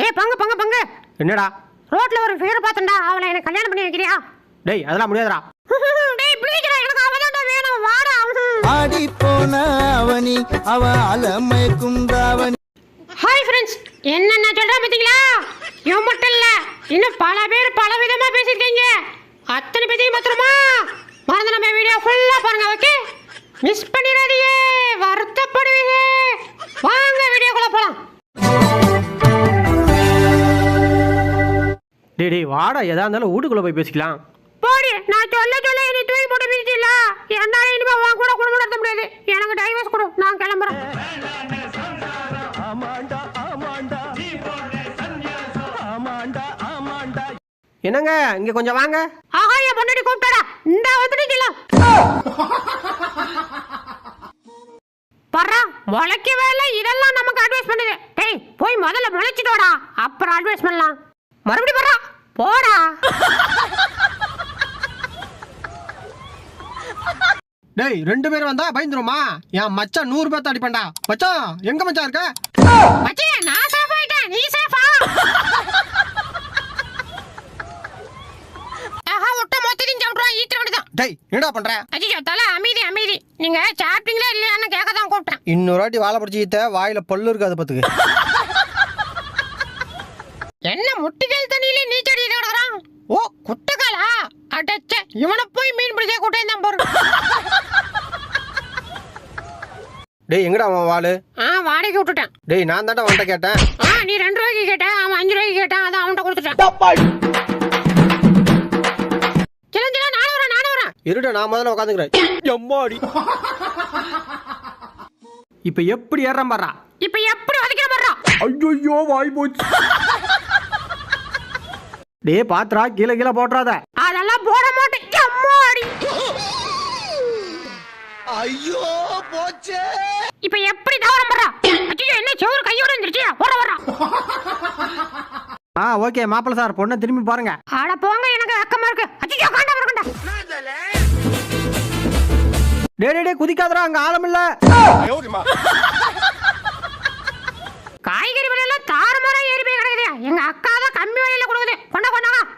ஏய் பங்கு பங்கு பங்கு. என்னடா? ரோட்ல ஒரு ஃபிகர் பார்த்தேன்டா, அவளை எனக்கு கல்யாணம் பண்ணி வைக்கிறியா? டேய் அதெல்லாம் முடியாதுடா. டேய் ப்ளீஸ்டா, எனக்கு அவதான்டா வேணும், வாடா. ஆடி போன அவனி அவ அலமயக்கும் தாவணி. ஹாய் ஃப்ரெண்ட்ஸ், என்னென்ன சொல்றேன் பாத்தீங்களா? இவன் மட்டும் இல்ல, இன்னும் பல பேர் பல விதமா பேசியிருக்கீங்க. அத்தனை பேரையும் மாத்திரமா மறந்து நம்ம வீடியோ ஃபுல்லா பாருங்க, ஓகே? மிஸ் பண்ணிடாதீங்க, வருத்தப்படுவீங்க. வாங்க வீடியோக்குள்ள போலாம். டேய் டேய் வாடா, எதா இருந்தாலும் வீட்டுக்குள்ள போய் பேசிக்கலாம். போடி, நான் சொல்ல சொல்ல நீ தூக்கி போட்டு மிதிச்சில்ல. என்னால இனிமே உன் கூட குடும்பம் நடத்த முடியாது. எனக்கு டைவர்ஸ் கொடு, நான் கிளம்புறேன். என்னங்க இங்க கொஞ்சம் வாங்க. ஆஹா, என் பொண்டாட்டி கூப்பிட்டாடா, இந்த வந்துட்டீங்களா? பர்றா, முளைக்கவே இல்லை, இதெல்லாம் நமக்கு அட்வைஸ் பண்ணுது. டேய் போய் முதல்ல முளைச்சிட்டோடா, அப்புறம் அட்வைஸ் பண்ணலாம். மறுபடியும் பர்றா, போடா. டேய் 2 பேர் வந்தா பயந்துருமா? என் மச்சான் 100 பேர்த்த அடிப்பேன்டா. மச்சான் எங்க மச்சான் இருக்க? மச்சி, நான் சேஃப் ஆயிட்டேன், நீ சேஃபா? ஆஹா, ஒட்ட மொத்தத்தையும் சாப்பிடுவா, ஈத்திர வேண்டியதான். டேய் என்னடா பண்ற? அஜிஜோ, தலை அமைதி அமைதி. நீங்க சாப்பிட்டீங்களா இல்லையான்னு கேட்க தான் கூப்பிட்டேன். இன்னொரு வாட்டி வாழை பிடிச்சி ஈத்த, வாயில பல்லு இருக்காது பத்துக்கு. என்ன முட்டிகள் தண்ணியில நீச்சடி கிடக்குறான்? ஓ, குட்டகாலா? அடச்சே, இவனை போய் மீன் பிடிச்ச கூட்டம் தான் போறோம். டேய் எங்கடா அவன் வாளு? வாடகைக்கு விட்டுட்டேன். டேய் நான் தான்டா அவன்கிட்ட கேட்டேன். நீ 2 ரூபாய்க்கு கேட்ட, அவன் 5 ரூபாய்க்கு கேட்டான், அதான் அவன்கிட்ட கொடுத்துட்டேன். நானும் வரேன். இருடா, நான் முதல்ல உட்காந்துக்கிறேன். எம்மாடி. இப்ப எப்படி ஏறான் பாறா? இப்ப எப்படி வதைக்கிற பாறா? ஐயோ வாய் போச்சு. டேய் பாத்ரா, கீழ கீழ போட்றாத. அதெல்லாம் போட மாட்டேன். எம்மாடி. ஐயோ போச்சே. இப்ப எப்படி தவறம் பாறா? அச்சோ, என்ன செவுரு கையோட வந்துருச்சு. போற வரா. ஓகே மாப்பிள்ள சார், பொண்ணை திரும்பி பாருங்க. ஆட போங்க, எனக்கு வெக்கமா இருக்கு. அச்சோ, காண்டா வரக்கண்டா. டேய் டேய் குதிக்காதடா, அங்க ஆழம் இல்ல. காய்கறி விலையெல்லாம் தாறுமாறா ஏறி போய் கிடக்குது. எங்க அக்கா தான் கம்மி விலையில கொடுக்குது. கொண்டா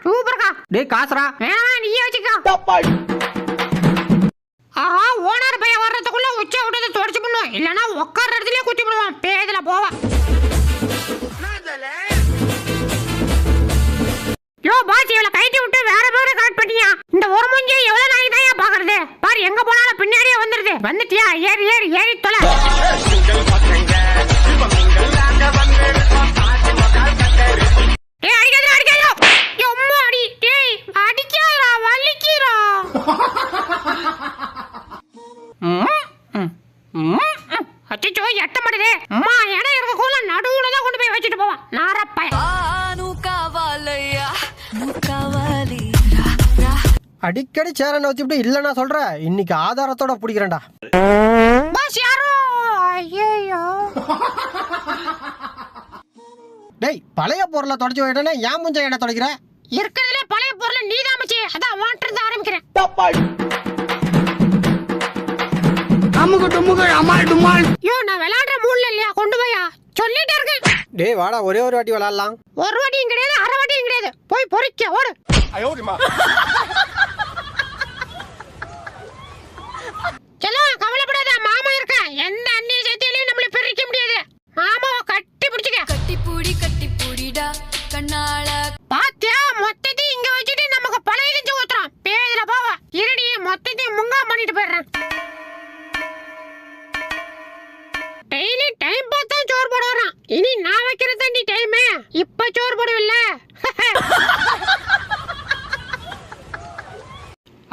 சூப்பர்க்கா. டேய் காசுடா. வேணாம், நீயே வச்சுக்கோ. ஆஹா, ஓனர் பைய வர்றதுக்குள்ள உச்ச விட்டதை தொடச்சு பண்ணுவோம், இல்லைன்னா உட்கார இடத்துலயே குத்தி விடுவான். பேதுல போவா. யோ பாஸ், இவளை கைட்டி விட்டு வேற பேரை கரெக்ட் பண்ணியா? இந்த ஒரு மூஞ்சி எவ்வளவு நாய் தான் பாக்குறது? பாரு, எங்க போனாலும் பின்னாடியே வந்துருது. வந்துட்டியா? ஏறி ஏறி ஏறி தொலை. அச்சோ, எட்ட மாட்டேதே. அம்மா, இடம் இருக்கக்குள்ள நடுவுல தான் கொண்டு போய் வச்சுட்டு போவான். நாரப்பைய. அடிக்கடி சேர நோத்திட்டு இல்லன்னா சொல்ற, இன்னைக்கு ஆதாரத்தோட பிடிக்கிறேன்டா. பாஸ் யாரோ? ஐயோ. டேய் பழைய பொருளை தொடச்சு போயிட்டேன்னா ஏன் முஞ்ச என்ன தொடக்கிற? இருக்கிறதுல பழைய பொருளை நீதான் மச்சி, அதான் வாட்டர் தான் ஆரம்பிக்கிறேன். யோ, நான் விளையாடுற மூட்ல இல்லையா, கொண்டு போயா சொல்லிட்டே இருக்கேன். டேய் வாடா, ஒரே ஒரு வாட்டி விளையாடலாம். ஒரு வாட்டியும் கிடையாது, அரை வாட்டியும் கிடையாது. போய் பொறிக்க ஓடு. செல்லம், கவலைப்படாத, மாமா இருக்கா. எந்த அண்ணிய சேர்த்திலையும் நம்மள பிரிக்க முடியாது. மாமாவை கட்டி பிடிச்சுக்க. கட்டி பூடிடா கண்ணால. பாத்தியா, மொத்தத்தையும் இங்க வச்சுட்டு நமக்கு பழைய கஞ்சி ஊத்துறான். பேதுல போவா. இருடி, மொத்தத்தையும் முங்கா பண்ணிட்டு போயிடுறேன். டெய்லி டைம் பார்த்தா சோறு போட வரான். இனி நான் வைக்கிற தண்ணி டைமே. இப்ப சோறு போடுவில்ல.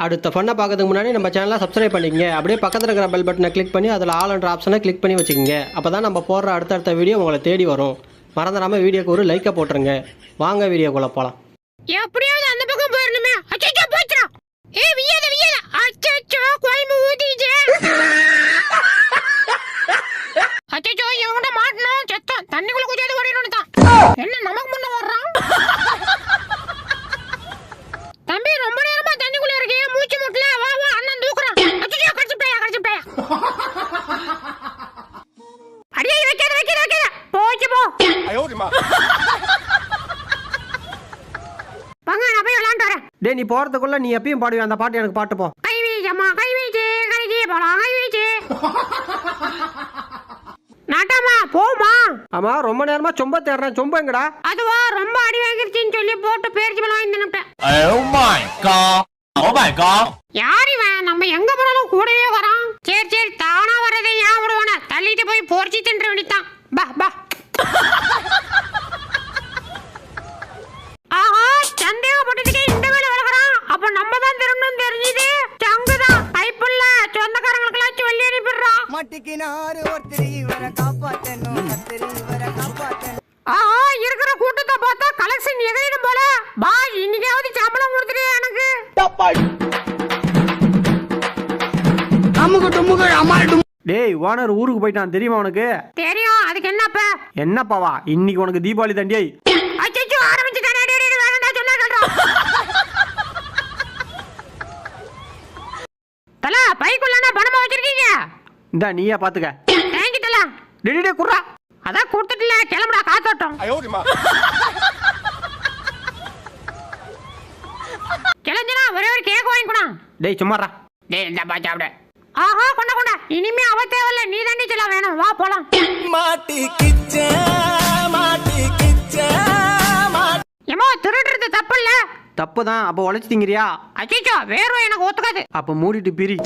அடுத்த ஃபன்னை பார்க்கறதுக்கு முன்னாடி நம்ம சேனலை சப்ஸ்கிரைப் பண்ணிக்கங்க. அப்படியே பக்கத்தில் இருக்கிற பெல் பட்டனை கிளிக் பண்ணி அதில் ஆல் என்ற ஆப்ஷனை கிளிக் பண்ணி வச்சுக்கோங்க. அப்போ தான் நம்ம போடுற அடுத்தடுத்த வீடியோ உங்களை தேடி வரும். மறந்துடாமல் வீடியோக்கு ஒரு லைக்கை போட்டுருங்க. வாங்க வீடியோக்குள்ளே போகலாம். எப்படியாவது அந்த பக்கம் போயிடணுமே. அச்சோ போச்சுடா. வியாத அச்சோ, கோயம்பு ஊத்திச்சு. அச்சோ, இவங்கிட்ட மாட்டணும், செத்தம். தண்ணிக்குள்ள குச்சாது ஓடிடணும் தான். என்ன நமக்கு முன்ன வர்றான்? தம்பி, ரொம்ப நேரமா தண்ணிக்குள்ள இருக்கே, மூச்சு முட்டல. வா வா, அண்ணன் தூக்குறான். அச்சோ, கடிச்சுட்டயா. அடியே, வைக்காத போச்சு போ. டேய் நீ போறதுக்குள்ள நீ எப்பயும் பாடுவே அந்த பாட்டு எனக்கு பாட்டு போ. கை வீச்சம்மா கை வீச்சு கரைச்சி போலாம் கை வீச்சு. நாட்டாமா போமா. ஆமா ரொம்ப நேரமா சொம்ப தேடுறேன், சொம்ப எங்கடா? அதுவா ரொம்ப அடி வாங்கிருச்சுன்னு சொல்லி போட்டு பேரிச்சு பழம் வாங்கி தின்னுட்டேன். யார் இவன்? நம்ம எங்க போனாலும் கூடவே வரான். சரி சரி தானா வரதை ஏன் விடுவான? தள்ளிட்டு போய் போர்ச்சி தின்ற வேண்டித்தான். பா பா. ஆஹா சந்தேகப்பட்டதுக்கே இந்த வேலை வளர்க்குறான். அப்ப நம்ம தான் திரும்பணும் தெரிஞ்சுது. சங்குதான் கைப்புள்ள சொந்தக்காரங்களுக்கெல்லாம் சொல்லி அனுப்பிடுறான். மட்டிக்கினாரு ஒருத்தர் இவரை காப்பாத்தணும், ஒருத்தர் இவரை காப்பாத்தணும். ஆஹா இருக்கிற கூட்டத்தை பார்த்தா கலெக்ஷன் எகையிடும் போல. பா இன்னைக்காவது சம்பளம் கொடுத்துரு எனக்கு. டேய் ஓனர் ஊருக்கு போயிட்டான் தெரியுமா உனக்கு? தெரியும். அதுக்கு என்னப்ப? என்னப்பாவா இன்னைக்கு உனக்கு தீபாவளி தாண்டியை. அச்சச்சோ ஆரம்பிச்சுட்டானே. வேறடா சொன்னா சொல்றோம். தல பைக்குள்ளனா பணமா வச்சிருக்கீங்க? இந்தா நீயா பாத்துக்க. தேங்கி தல. டேய் டேய் குர்ரா. அதான் கொடுத்துட்டல கிளம்புடா காத்தோட்டம். கிளஞ்சினா ஒரே ஒரு கேக் வாங்கிக்கணும். டேய் சும்மாடா. டேய் இந்த பா சாப்பிடு. ஆஹா கொண்டா கொண்டா. இனிமே அவ தேவையில்ல, நீ தாண்டி சொல்ல வேணும். வா போலாம். ஏமா திருடுறது தப்பு இல்ல? தப்பு தான். அப்ப உழைச்சு திங்கிறியா? அச்சச்சோ வேர்வை எனக்கு ஒத்துக்காது. அப்ப மூடிட்டு பிரி.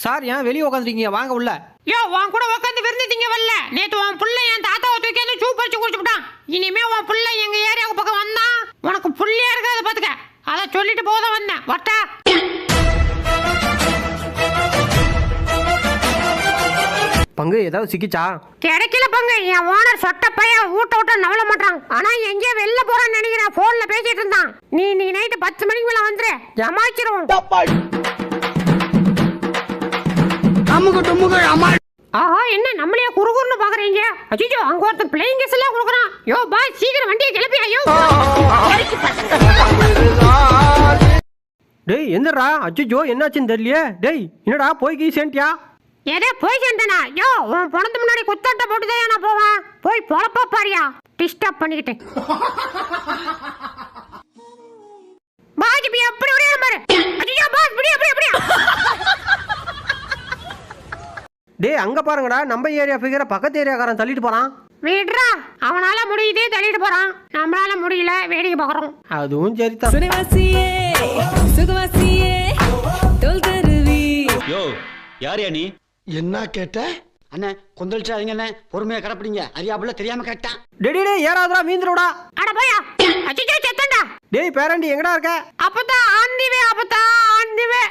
சார் ஏன் வெளியே உட்காந்துருக்கீங்க? வாங்க உள்ள. யோ உன் கூட உட்காந்து விருந்துட்டீங்க வரல. நேத்து உன் புள்ள என் தாத்தாவை தூக்கி வந்து சூப் வச்சு குடிச்சுட்டான். இனிமே உன் புள்ள எங்க ஏரியாவுக்கு பக்கம் வந்தா உனக்கு புள்ளியா இருக்காது பாத்துக்க. அத சொல்லிட்டு போத வந்தேன். வட்டா பங்கு ஏதாவது சிக்கிச்சா? கிடைக்கல பங்கு. என் ஓனர் சொட்ட பையன் ஊட்ட விட்ட நவள மாட்டான். ஆனா எங்கேயோ வெளில போறான்னு நினைக்கிறேன். போன்ல பேசிட்டு இருந்தான். நீ இன்னைக்கு நைட்டு 10 மணிக்கு மேல வந்துரு, ஜமாச்சிருவோம். ஆஹா என்ன நம்மளையே குறுகுறுன்னு பாக்குறீங்க? அச்சோ அங்க ஒருத்தன் பிளேயிங் கேஸ் எல்லாம் கொடுக்குறான். யோ பாய் சீக்கிரம் வண்டியை கிளப்பியா. யோ டேய் எந்தடா? அச்சோ என்னாச்சுன்னு தெரியலையே. டேய் என்னடா போய் கீ சேண்டியா? ஏதே போய் சேர்ந்தனா? யோ உன் பணத்து முன்னாடி குத்தாட்ட போட்டுதான் நான் போவேன். போய் பொழப்பா பாரியா. டிஸ்டர்ப் பண்ணிக்கிட்டு பாஜி பி அப்படி ஒரே பாரு. அச்சோ பாஸ் இப்படி அப்படி அப்படியா? டேய் அங்க பாருங்கடா, நம்ம ஏரியா ஃபிகரை பக்கத்து ஏரியாக்காரன் தள்ளிட்டு போறான். விடுறா, அவனால முடியுதே தள்ளிட்டு போறான். நம்மளால முடியல, வேடிக்கை பாக்குறோம். அதுவும் சரிதான். சுனவாசியே சுகவாசியே தோல் தருவி. யோ யாரியா நீ? என்ன கேட்ட? அண்ணே கொந்தளிச்சாதீங்க அண்ணே, பொறுமையா கடப்பிடிங்க. அறியாப்புல தெரியாம கேட்டான். டேய் டேய் ஏறாதடா மீந்துடா. அட போயா. அச்சோ செத்தண்டா. டேய் பேரண்டி எங்கடா இருக்க? அப்பதா ஆந்திவே அப்பதா ஆந்திவே.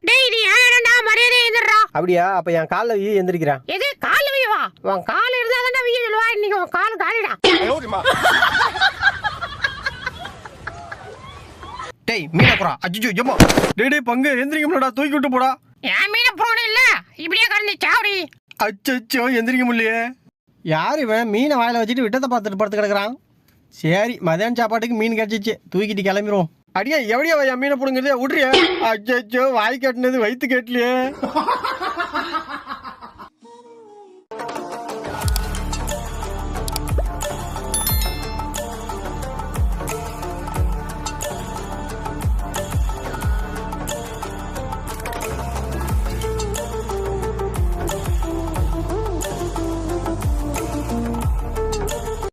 டேய் நீ ஏறடா மரியாதை எந்திரடா. அப்படியா? அப்ப என் கால்ல வீ எந்திரிக்கிறான். எது கால்ல வீவா? உன் கால் இருந்தா தானே வீ சொல்லுவா. இன்னைக்கு உன் கால் காலிடா. டேய் மீன போறா. அஜ்ஜோ ஜம்மா. டேய் டேய் பங்கு எந்திரிக்க முடியலடா, தூக்கி விட்டு போடா. ஏன் மீன போறோம் இல்ல இப்படியே கடந்து சாவடி. அச்சச்சோ எந்திரிக்க முடியலையே. யார் இவன் மீனை வாயில வச்சுட்டு விட்டத்தை பார்த்துட்டு படுத்து கிடக்குறான். சரி மதியான சாப்பாட்டுக்கு மீன் கிடைச்சிச்சு, தூக்கிட்டு கிளம்பிடுவோம். அடியா எவடியா மீனை பிடுங்கிறது விட்றியா? அச்சோ வாய் கட்டினது வயிற்று கேட்கலையே.